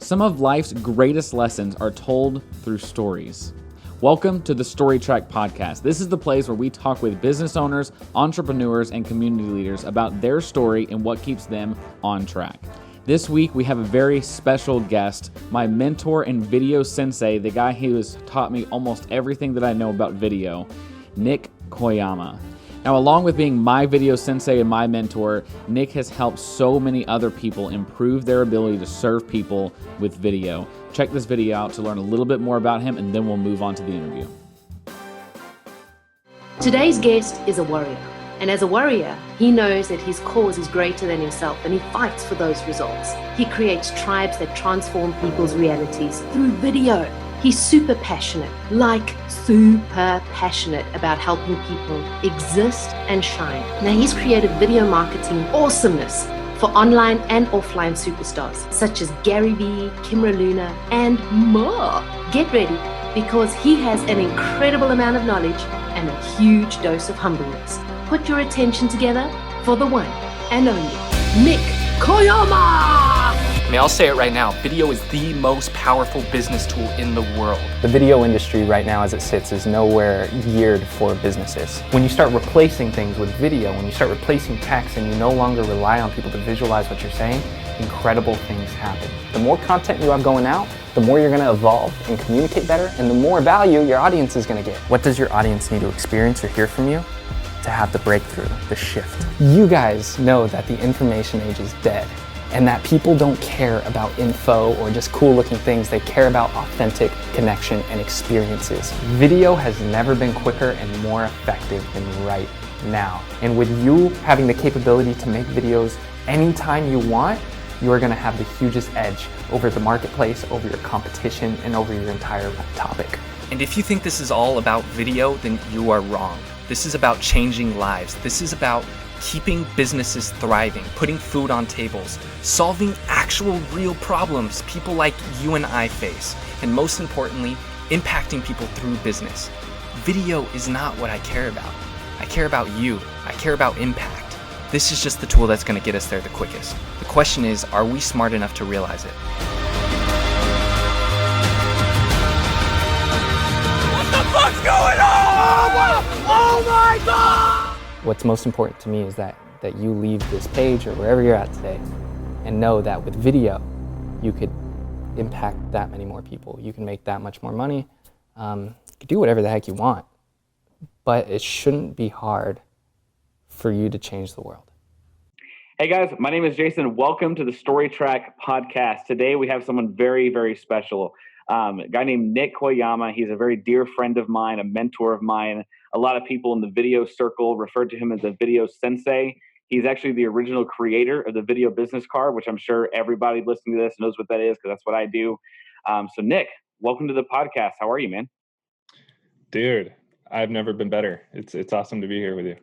Some of life's greatest lessons are told through stories. Welcome to the Storytrack Podcast. This is the place where we talk with business owners, entrepreneurs, and community leaders about their story and what keeps them on track. This week, we have a very special guest, my mentor and video sensei, the guy who has taught me almost everything that I know about video, Nik Koyama. Now, along with being my video sensei and my mentor, Nik has helped so many other people improve their ability to serve people with video. Check this video out to learn a little bit more about him, and then we'll move on to the interview. Today's guest is a warrior. And as a warrior, he knows that his cause is greater than himself, and he fights for those results. He creates tribes that transform people's realities through video. He's super passionate about helping people exist and shine. Now, he's created video marketing awesomeness for online and offline superstars such as Gary Vee, Kimra Luna, and more. Get ready, because he has an incredible amount of knowledge and a huge dose of humbleness. Put your attention together for the one and only Nik Koyama! I mean, I'll say it right now, video is the most powerful business tool in the world. The video industry right now as it sits is nowhere geared for businesses. When you start replacing things with video, when you start replacing text and you no longer rely on people to visualize what you're saying, incredible things happen. The more content you have going out, the more you're gonna evolve and communicate better, and the more value your audience is gonna get. What does your audience need to experience or hear from you to have the breakthrough, the shift? You guys know that the information age is dead, and that people don't care about info or just cool looking things. They care about authentic connection and experiences. Video has never been quicker and more effective than right now. And with you having the capability to make videos anytime you want, you are gonna have the hugest edge over the marketplace, over your competition, and over your entire topic. And if you think this is all about video, then you are wrong. This is about changing lives. This is about keeping businesses thriving, putting food on tables, solving actual real problems people like you and I face, and most importantly, impacting people through business. Video is not what I care about. I care about you. I care about impact. This is just the tool that's going to get us there the quickest. The question is, are we smart enough to realize it? What the fuck's going on? Oh my God! What's most important to me is that you leave this page or wherever you're at today and know that with video, you could impact that many more people. You can make that much more money. You can do whatever the heck you want, but it shouldn't be hard for you to change the world. Hey guys, my name is Jason. Welcome to the Storytrack Podcast. Today we have someone very, very special. A guy named Nik Koyama. He's a very dear friend of mine, a mentor of mine. A lot of people in the video circle referred to him as a video sensei. He's actually the original creator of the video business card, which I'm sure everybody listening to this knows what that is, because that's what I do. So Nik, welcome to the podcast. How are you, man? Dude, I've never been better. It's awesome to be here with you.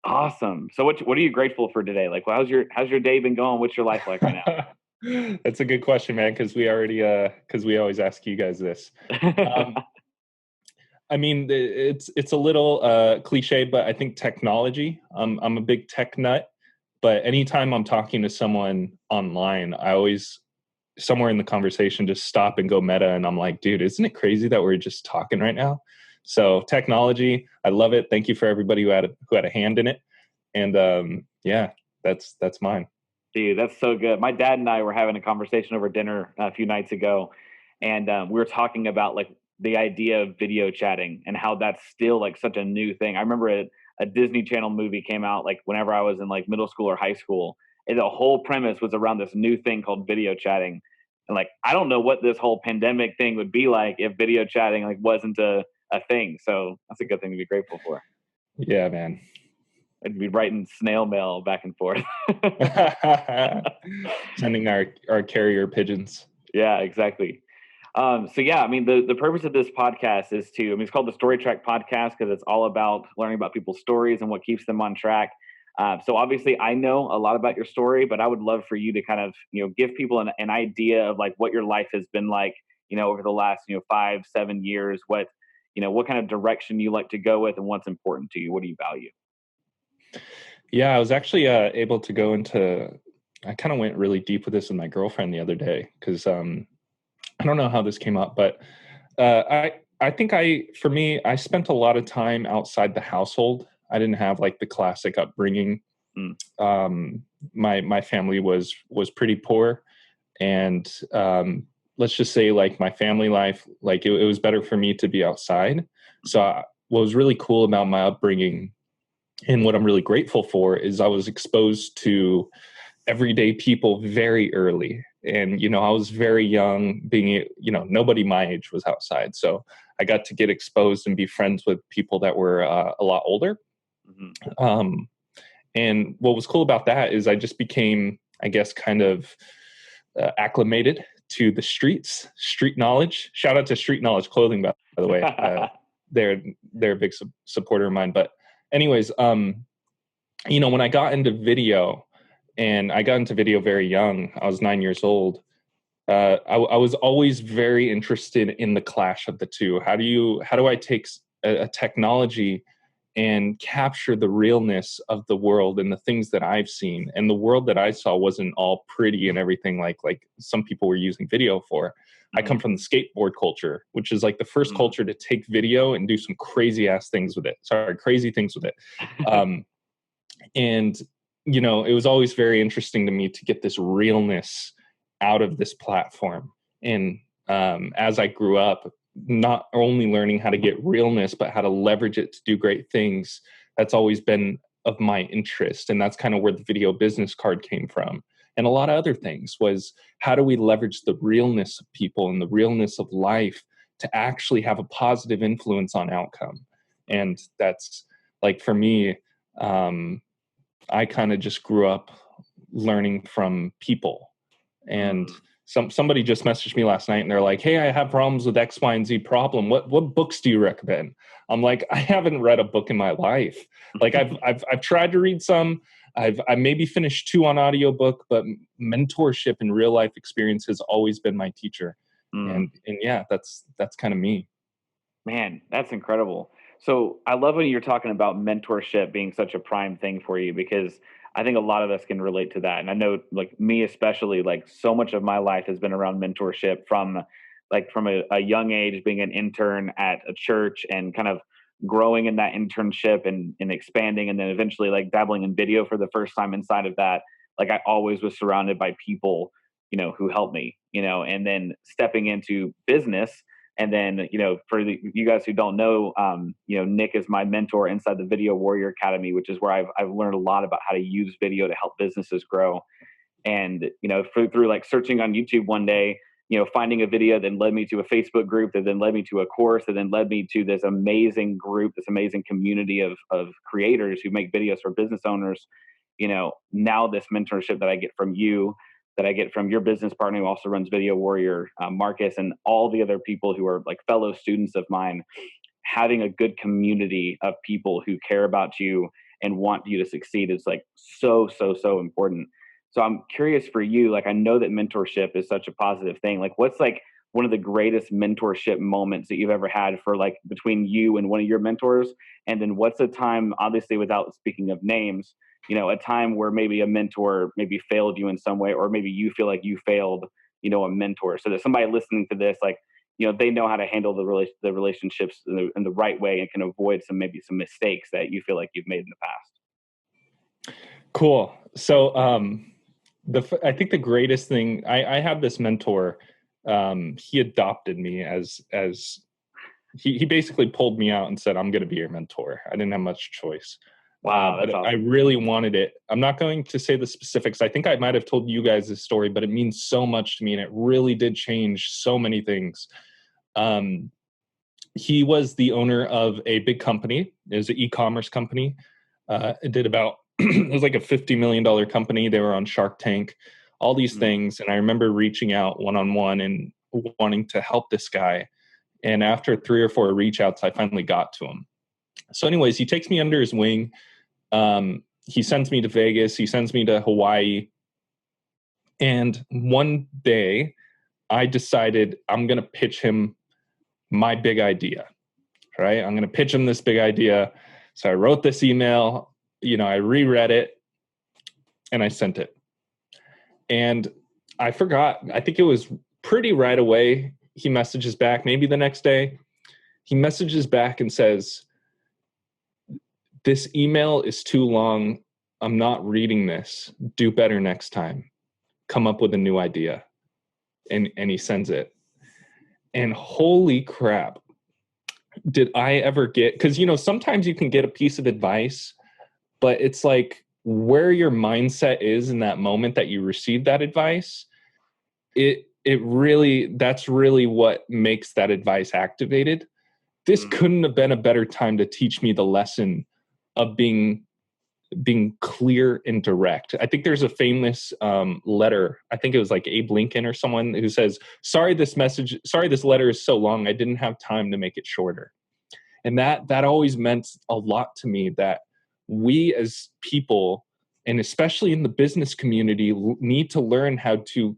Awesome. So what are you grateful for today? Like, well, how's your day been going? What's your life like right now? That's a good question, man, because we always ask you guys this. I mean, it's a little cliche, but I think technology. I'm a big tech nut, but anytime I'm talking to someone online, I always somewhere in the conversation just stop and go meta, and I'm like, dude, isn't it crazy that we're just talking right now? So technology, I love it. Thank you for everybody who had a hand in it, and yeah, that's mine. Dude, that's so good. My dad and I were having a conversation over dinner a few nights ago, and we were talking about like the idea of video chatting and how that's still like such a new thing. I remember a Disney Channel movie came out like whenever I was in like middle school or high school, and the whole premise was around this new thing called video chatting. And like, I don't know what this whole pandemic thing would be like if video chatting like wasn't a thing. So that's a good thing to be grateful for. Yeah, man. I'd be writing snail mail back and forth. Sending our carrier pigeons. Yeah, exactly. So yeah, I mean, the purpose of this podcast is it's called the Storytrack Podcast because it's all about learning about people's stories and what keeps them on track. So obviously I know a lot about your story, but I would love for you to kind of, give people an idea of like what your life has been like, over the last, 5-7 years, what kind of direction you like to go with and what's important to you. What do you value? Yeah, I was actually able to go into, I kind of went really deep with this with my girlfriend the other day because don't know how this came up, but I think for me, I spent a lot of time outside the household. I didn't have like the classic upbringing. My family was pretty poor, and let's just say like my family life, like it was better for me to be outside. So what was really cool about my upbringing, and what I'm really grateful for, is I was exposed to everyday people very early. And, I was very young, being, nobody my age was outside. So I got to get exposed and be friends with people that were a lot older. And what was cool about that is I just became, I guess, kind of acclimated to the street knowledge. Shout out to Street Knowledge Clothing, by the way. They're a big supporter of mine. But anyways, when I got into video, and I got into video very young, I was 9 years old. I was always very interested in the clash of the two. How do I take a technology and capture the realness of the world and the things that I've seen? And the world that I saw wasn't all pretty and everything like some people were using video for. I come from the skateboard culture, which is like the first culture to take video and do some crazy things with it. And it was always very interesting to me to get this realness out of this platform. And as I grew up, not only learning how to get realness, but how to leverage it to do great things, that's always been of my interest. And that's kind of where the video business card came from. And a lot of other things was, how do we leverage the realness of people and the realness of life to actually have a positive influence on outcome? And that's like, for me, I kind of just grew up learning from people. And somebody just messaged me last night and they're like, hey, I have problems with X, Y, and Z problem. What books do you recommend? I'm like, I haven't read a book in my life. Like I've tried to read some. I maybe finished 2 on audiobook, but mentorship and real life experience has always been my teacher. And yeah, that's kind of me. Man, that's incredible. So I love when you're talking about mentorship being such a prime thing for you, because I think a lot of us can relate to that. And I know, like me especially, like so much of my life has been around mentorship from a young age, being an intern at a church and kind of growing in that internship and expanding, and then eventually like dabbling in video for the first time inside of that. Like I always was surrounded by people, who helped me, and then stepping into business. And then, for you guys who don't know, Nik is my mentor inside the Video Warrior Academy, which is where I've learned a lot about how to use video to help businesses grow. And, through like searching on YouTube one day, finding a video that led me to a Facebook group, that then led me to a course, that then led me to this amazing group, this amazing community of creators who make videos for business owners. Now this mentorship that I get from you, that I get from your business partner who also runs Video Warrior, Marcus, and all the other people who are like fellow students of mine, having a good community of people who care about you and want you to succeed is like so important. So I'm curious for you, like I know that mentorship is such a positive thing. Like what's like one of the greatest mentorship moments that you've ever had for like between you and one of your mentors? And then what's a time, obviously without speaking of names, a time where maybe a mentor maybe failed you in some way, or maybe you feel like you failed, a mentor, so that somebody listening to this, like, they know how to handle the relationships in the right way and can avoid some mistakes that you feel like you've made in the past. Cool. So I think the greatest thing, I have this mentor, he adopted me as he basically pulled me out and said, I'm going to be your mentor. I didn't have much choice. Wow, that's awesome. I really wanted it. I'm not going to say the specifics. I think I might have told you guys this story, but it means so much to me, and it really did change so many things. He was the owner of a big company. It was an e-commerce company. It did about, it was like a $50 million company. They were on Shark Tank, all these things. And I remember reaching out one-on-one and wanting to help this guy. And after 3 or 4 reach outs, I finally got to him. So anyways, he takes me under his wing. He sends me to Vegas. He sends me to Hawaii. And one day I decided I'm going to pitch him my big idea, right? I'm going to pitch him this big idea. So I wrote this email, I reread it and I sent it. And I forgot, I think it was pretty right away, he messages back, maybe the next day, he messages back and says, "This email is too long. I'm not reading this. Do better next time. Come up with a new idea." And he sends it. And holy crap, did I ever get, because, you know, sometimes you can get a piece of advice, but it's like where your mindset is in that moment that you receive that advice, that's really what makes that advice activated. This couldn't have been a better time to teach me the lesson of being clear and direct. I think there's a famous letter. I think it was like Abe Lincoln or someone who says, sorry, this letter is so long. I didn't have time to make it shorter. And that always meant a lot to me, that we as people, and especially in the business community, need to learn how to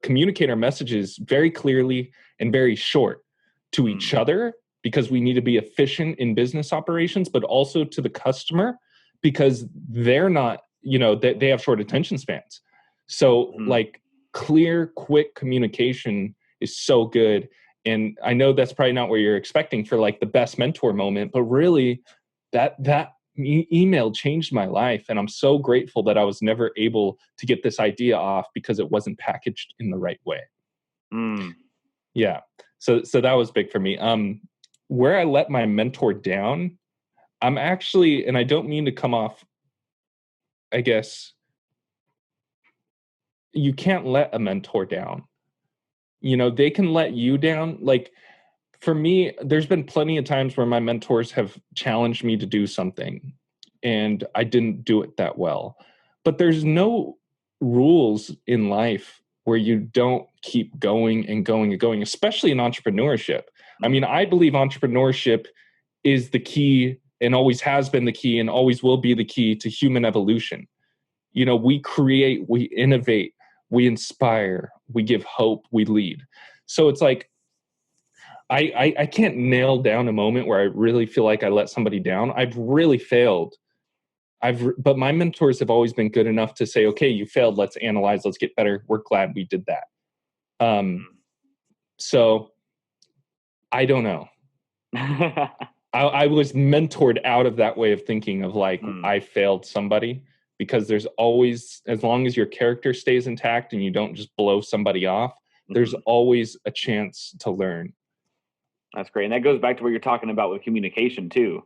communicate our messages very clearly and very short to each other, because we need to be efficient in business operations, but also to the customer, because they're not, you know, they have short attention spans. So like clear, quick communication is so good. And I know that's probably not what you're expecting for like the best mentor moment, but really that email changed my life. And I'm so grateful that I was never able to get this idea off because it wasn't packaged in the right way. Yeah. So that was big for me. Where I let my mentor down, I'm actually, and I don't mean to come off, I guess, you can't let a mentor down. You know, they can let you down. Like for me, there's been plenty of times where my mentors have challenged me to do something and I didn't do it that well. But there's no rules in life where you don't keep going and going and going, especially in entrepreneurship. I mean, I believe entrepreneurship is the key and always has been the key and always will be the key to human evolution. You know, we create, we innovate, we inspire, we give hope, we lead. So it's like, I can't nail down a moment where I really feel like I let somebody down. I've really failed. But my mentors have always been good enough to say, okay, you failed. Let's analyze. Let's get better. We're glad we did that. So I don't know. I was mentored out of that way of thinking of like, I failed somebody, because there's always, as long as your character stays intact and you don't just blow somebody off, there's always a chance to learn. That's great. And that goes back to what you're talking about with communication too.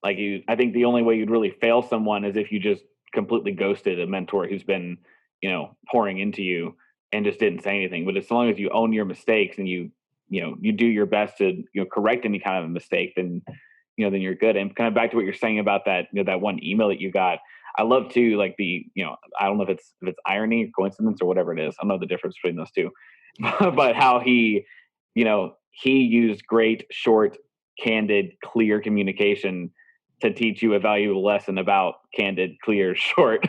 Like I think the only way you'd really fail someone is if you just completely ghosted a mentor who's been, you know, pouring into you and just didn't say anything. But as long as you own your mistakes and you do your best to, you know, correct any kind of a mistake, then, you know, then you're good. And kind of back to what you're saying about that, you know, that one email that you got, I love to like the, you know, I don't know if it's irony or coincidence or whatever it is. I don't know the difference between those two, but how he, you know, he used great, short, candid, clear communication to teach you a valuable lesson about candid, clear, short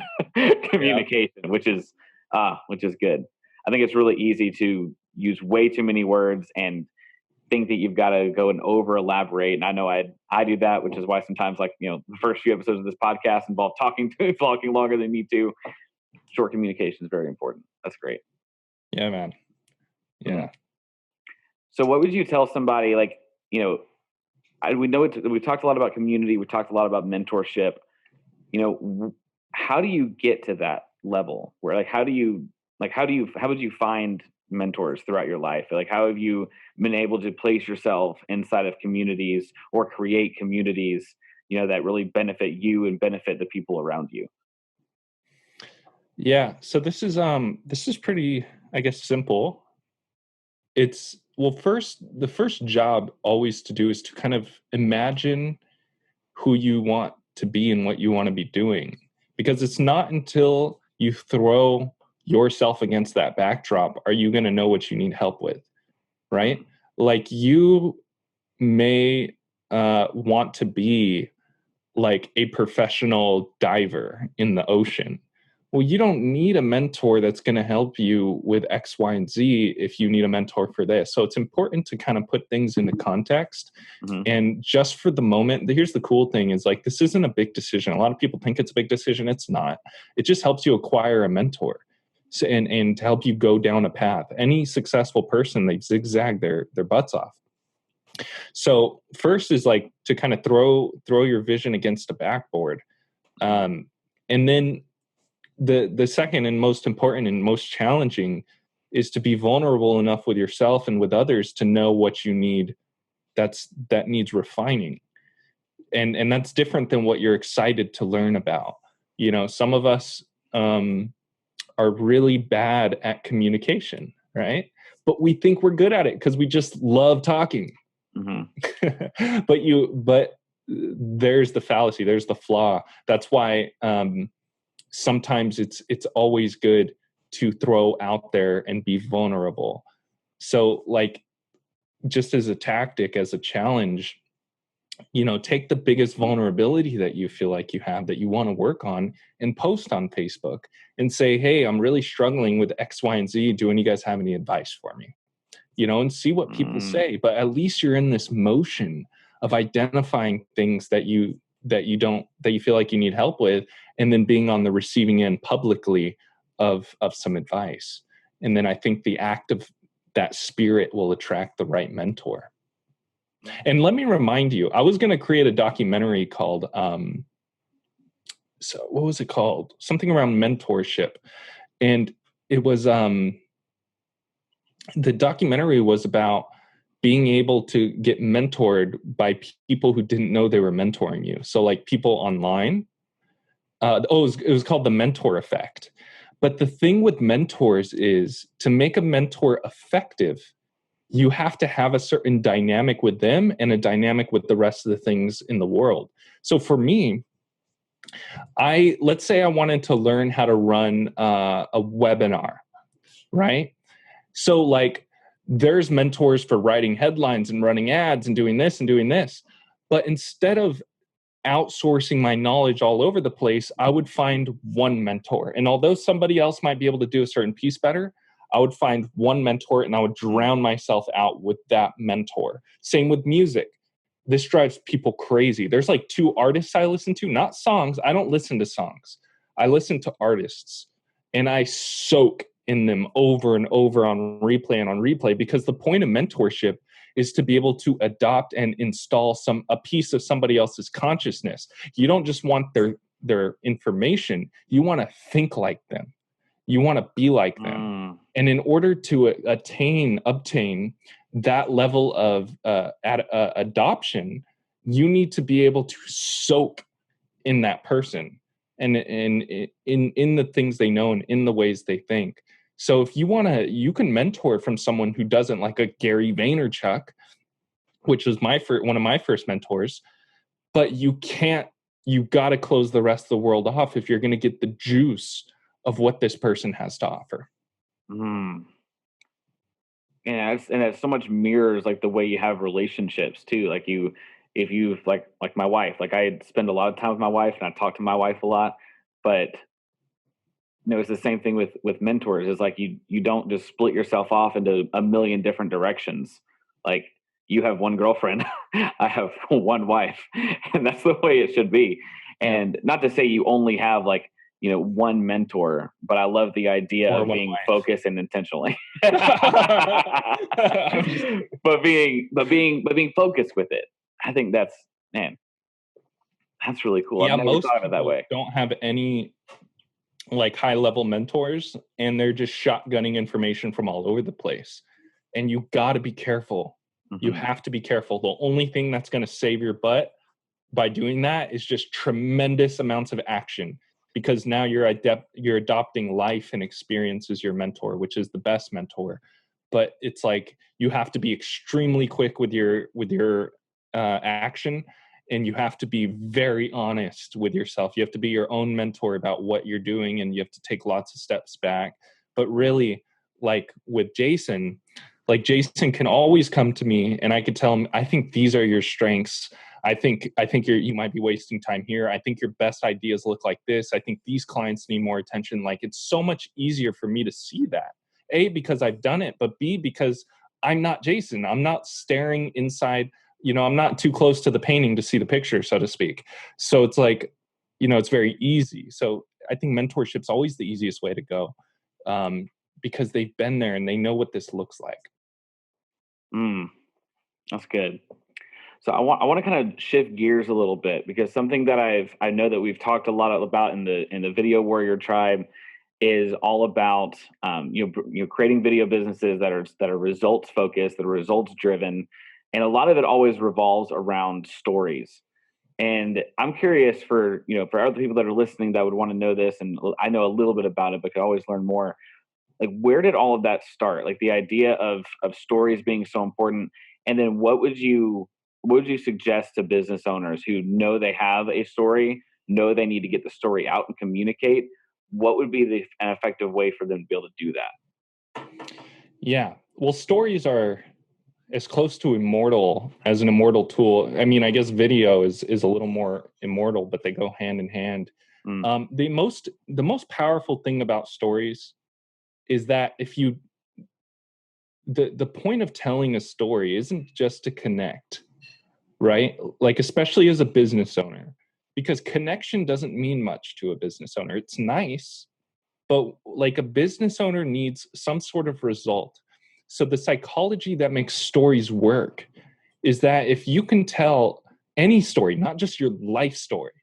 communication, which is good. I think it's really easy to use way too many words and think that you've got to go and over elaborate. And I know I do that, which is why sometimes, like, you know, the first few episodes of this podcast involve talking longer than me too. Short communication is very important. That's great. Yeah, man. Yeah. So what would you tell somebody, like, you know, we talked a lot about community. We talked a lot about mentorship. You know, how do you get to that level where, like, how would you find mentors throughout your life? Like, how have you been able to place yourself inside of communities or create communities, you know, that really benefit you and benefit the people around you? Yeah. So this is pretty, I guess, simple. It's, well, the first job always to do is to kind of imagine who you want to be and what you want to be doing, because it's not until you throw yourself against that backdrop are you going to know what you need help with, right? Like, you may want to be like a professional diver in the ocean. Well, you don't need a mentor that's going to help you with X, Y, and Z if you need a mentor for this. So it's important to kind of put things into context. And just for the moment, here's the cool thing is, like, this isn't a big decision. A lot of people think it's a big decision. It's not. It just helps you acquire a mentor. So, and to help you go down a path. Any successful person, they zigzag their butts off. So first is like to kind of throw your vision against a backboard. And then the second and most important and most challenging is to be vulnerable enough with yourself and with others to know what you need that needs refining. And that's different than what you're excited to learn about. You know, some of us are really bad at communication, right? But we think we're good at it because we just love talking. Mm-hmm. but there's the fallacy, there's the flaw. That's why sometimes it's always good to throw out there and be vulnerable. So like, just as a tactic, as a challenge, you know, take the biggest vulnerability that you feel like you have that you want to work on and post on Facebook and say, hey, I'm really struggling with X, Y, and Z. Do any of you guys have any advice for me? You know, and see what people say. But at least you're in this motion of identifying things that you feel like you need help with, and then being on the receiving end publicly of some advice. And then I think the act of that spirit will attract the right mentor. And let me remind you, I was going to create a documentary called, so what was it called? Something around mentorship. And it was, the documentary was about being able to get mentored by people who didn't know they were mentoring you. So like people online. It was called The Mentor Effect. But the thing with mentors is to make a mentor effective, you have to have a certain dynamic with them and a dynamic with the rest of the things in the world. So for me, let's say I wanted to learn how to run a webinar, right? So like there's mentors for writing headlines and running ads and doing this and doing this. But instead of outsourcing my knowledge all over the place, I would find one mentor. And although somebody else might be able to do a certain piece better, I would find one mentor and I would drown myself out with that mentor. Same with music. This drives people crazy. There's like 2 artists I listen to, not songs. I don't listen to songs. I listen to artists and I soak in them over and over on replay because the point of mentorship is to be able to adopt and install a piece of somebody else's consciousness. You don't just want their information. You want to think like them. You want to be like them. And in order to obtain that level of adoption, you need to be able to soak in that person and in the things they know and in the ways they think. So if you can mentor from someone who doesn't, like a Gary Vaynerchuk, which was one of my first mentors, but you got to close the rest of the world off if you're going to get the juice of what this person has to offer. And it so much mirrors like the way you have relationships too. Like if you like my wife, like I spend a lot of time with my wife and I talk to my wife a lot, but you know, it's the same thing with mentors. It's like you don't just split yourself off into a million different directions. Like you have one girlfriend, I have one wife, and that's the way it should be. And not to say you only have like, you know, one mentor, but I love the idea of being focused and intentionally. but being focused with it. I think that's really cool. Yeah, I've never most thought of it that way. Don't have any like high level mentors, and they're just shotgunning information from all over the place. And you got to be careful. Mm-hmm. You have to be careful. The only thing that's going to save your butt by doing that is just tremendous amounts of action, because now you're adopting life and experience as your mentor, which is the best mentor. But it's like you have to be extremely quick with your action. And you have to be very honest with yourself. You have to be your own mentor about what you're doing, and you have to take lots of steps back. But really, like with Jason, like Jason can always come to me and I could tell him, I think these are your strengths. I think you might be wasting time here. I think your best ideas look like this. I think these clients need more attention. Like it's so much easier for me to see that. A, because I've done it, but B, because I'm not Jason. I'm not staring inside. You know, I'm not too close to the painting to see the picture, so to speak. So it's like, you know, it's very easy. So I think mentorship's always the easiest way to go. because they've been there and they know what this looks like. That's good. So I want to kind of shift gears a little bit, because something that I know that we've talked a lot about in the Video Warrior tribe is all about creating video businesses that are results focused, that are results driven, and a lot of it always revolves around stories. And I'm curious for other people that are listening that would want to know this, and I know a little bit about it, but could always learn more. Like, where did all of that start? Like, the idea of stories being so important, and then what would you suggest to business owners who know they have a story, know they need to get the story out and communicate? What would be an effective way for them to be able to do that? Yeah, well, stories are as close to immortal as an immortal tool. I mean, I guess video is a little more immortal, but they go hand in hand. The most powerful thing about stories is that the point of telling a story isn't just to connect, right? Like, especially as a business owner, because connection doesn't mean much to a business owner. It's nice, but like, a business owner needs some sort of result. So the psychology that makes stories work is that if you can tell any story, not just your life story,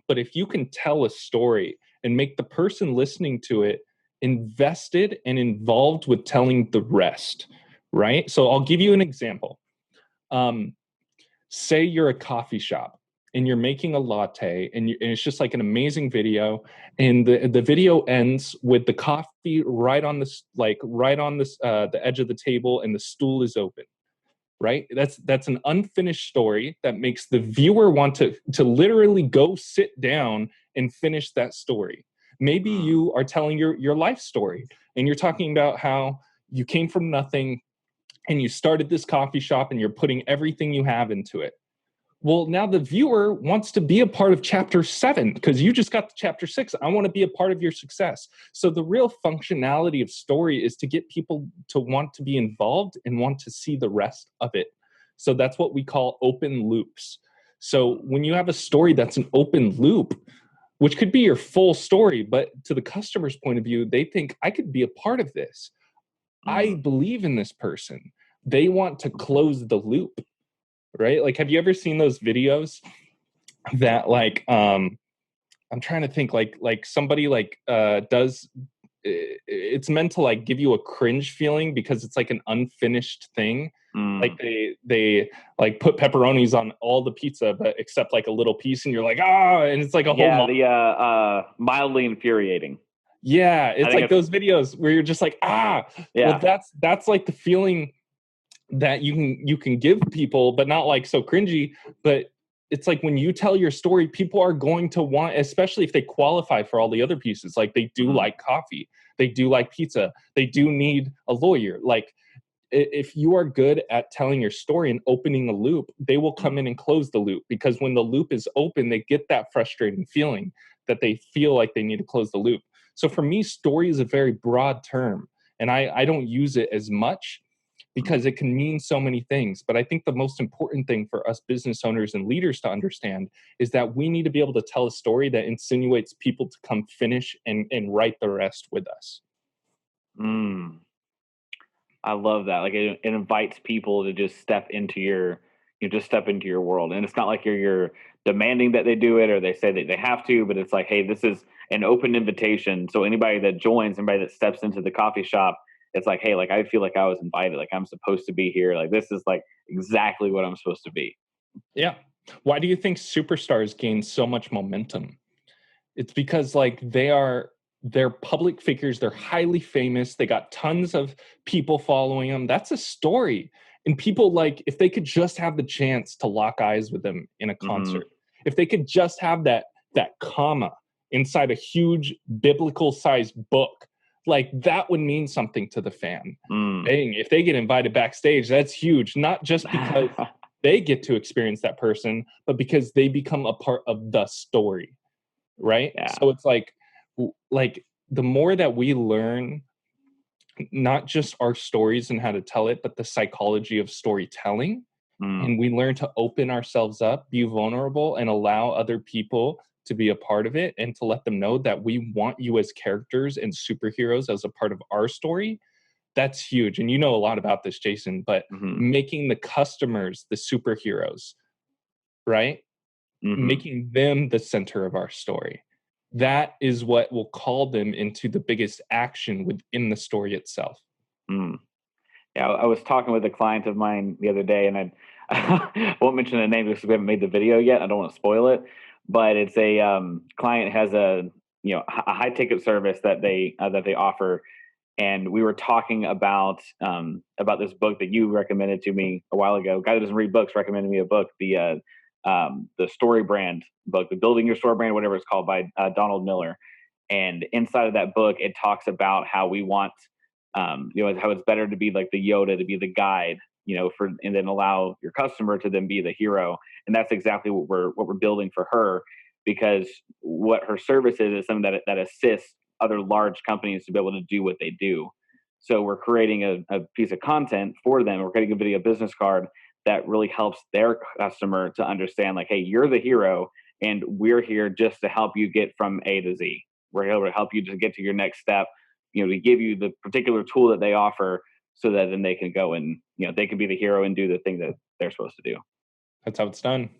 but if you can tell a story and make the person listening to it invested and involved with telling the rest, right? So I'll give you an example. Say you're a coffee shop and you're making a latte, and it's just like an amazing video, and the video ends with the coffee right on the edge of the table, and the stool is open, right? That's an unfinished story that makes the viewer want to literally go sit down and finish that story. Maybe you are telling your life story, and you're talking about how you came from nothing and you started this coffee shop, and you're putting everything you have into it. Well, now the viewer wants to be a part of chapter 7 because you just got to chapter 6. I want to be a part of your success. So the real functionality of story is to get people to want to be involved and want to see the rest of it. So that's what we call open loops. So when you have a story that's an open loop, which could be your full story, but to the customer's point of view, they think, I could be a part of this. I believe in this person. They want to close the loop. Right? Like, have you ever seen those videos that like, I'm trying to think, like somebody does, it's meant to like give you a cringe feeling because it's like an unfinished thing. Like they like put pepperonis on all the pizza, but except like a little piece, and you're like, and it's like a whole mildly infuriating. Yeah, it's like those videos where you're just like, Well, that's like the feeling that you can give people, but not like so cringy. But it's like, when you tell your story, people are going to want, especially if they qualify for all the other pieces, like they do like coffee, they do like pizza, they do need a lawyer. Like, if you are good at telling your story and opening a loop, they will come in and close the loop, because when the loop is open, they get that frustrating feeling that they feel like they need to close the loop. So for me, story is a very broad term, and I don't use it as much because it can mean so many things. But I think the most important thing for us business owners and leaders to understand is that we need to be able to tell a story that insinuates people to come finish and write the rest with us. I love that. Like, it invites people to just step into your world. And it's not like you're demanding that they do it, or they say that they have to, but it's like, hey, this is an open invitation. So anybody that joins, anybody that steps into the coffee shop, it's like, hey, like, I feel like I was invited, like I'm supposed to be here. Like, this is like exactly what I'm supposed to be. Yeah. Why do you think superstars gain so much momentum? It's because like they're public figures. They're highly famous. They got tons of people following them. That's a story. And people, like, if they could just have the chance to lock eyes with them in a concert, if they could just have that comma inside a huge biblical sized book, like, that would mean something to the fan. If they get invited backstage, that's huge. Not just because they get to experience that person, but because they become a part of the story, right? Yeah. So it's like the more that we learn, not just our stories and how to tell it, but the psychology of storytelling, and we learn to open ourselves up, be vulnerable, and allow other people to be a part of it and to let them know that we want you as characters and superheroes as a part of our story, that's huge. And you know a lot about this, Jason, but making the customers the superheroes, right? Making them the center of our story. That is what will call them into the biggest action within the story itself. Yeah, I was talking with a client of mine the other day, and I won't mention the name because we haven't made the video yet. I don't want to spoil it, but it's a client has a high ticket service that they offer, and we were talking about this book that you recommended to me a while ago. A guy that doesn't read books recommended me a book, the Story Brand book, the Building Your Store Brand, whatever it's called, by Donald Miller. And inside of that book, it talks about how we want. How it's better to be like the Yoda, to be the guide, and then allow your customer to then be the hero. And that's exactly what we're building for her, because what her service is something that assists other large companies to be able to do what they do. So we're creating a piece of content for them. We're creating a video business card that really helps their customer to understand, like, hey, you're the hero, and we're here just to help you get from A to Z. We're here to help you just get to your next step. We give you the particular tool that they offer, so that then they can go and, they can be the hero and do the thing that they're supposed to do. That's how it's done.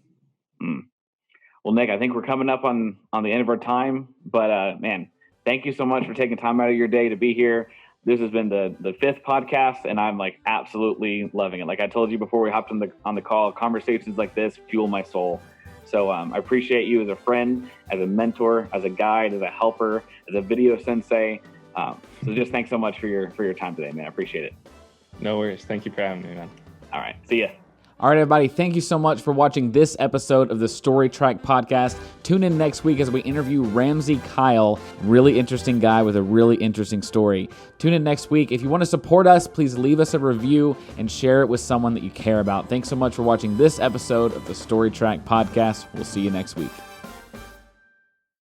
Well, Nik, I think we're coming up on the end of our time, but man, thank you so much for taking time out of your day to be here. This has been the 5th podcast, and I'm like absolutely loving it. Like I told you before we hopped on the call, conversations like this fuel my soul. So I appreciate you as a friend, as a mentor, as a guide, as a helper, as a video sensei. So just thanks so much for your time today, man. I appreciate it. No worries. Thank you for having me, man. All right. See ya. All right, everybody, thank you so much for watching this episode of the Storytrack Podcast. Tune in next week as we interview Ramsey Kyle, really interesting guy with a really interesting story. Tune in next week. If you want to support us, please leave us a review and share it with someone that you care about. Thanks so much for watching this episode of the Storytrack Podcast. We'll see you next week.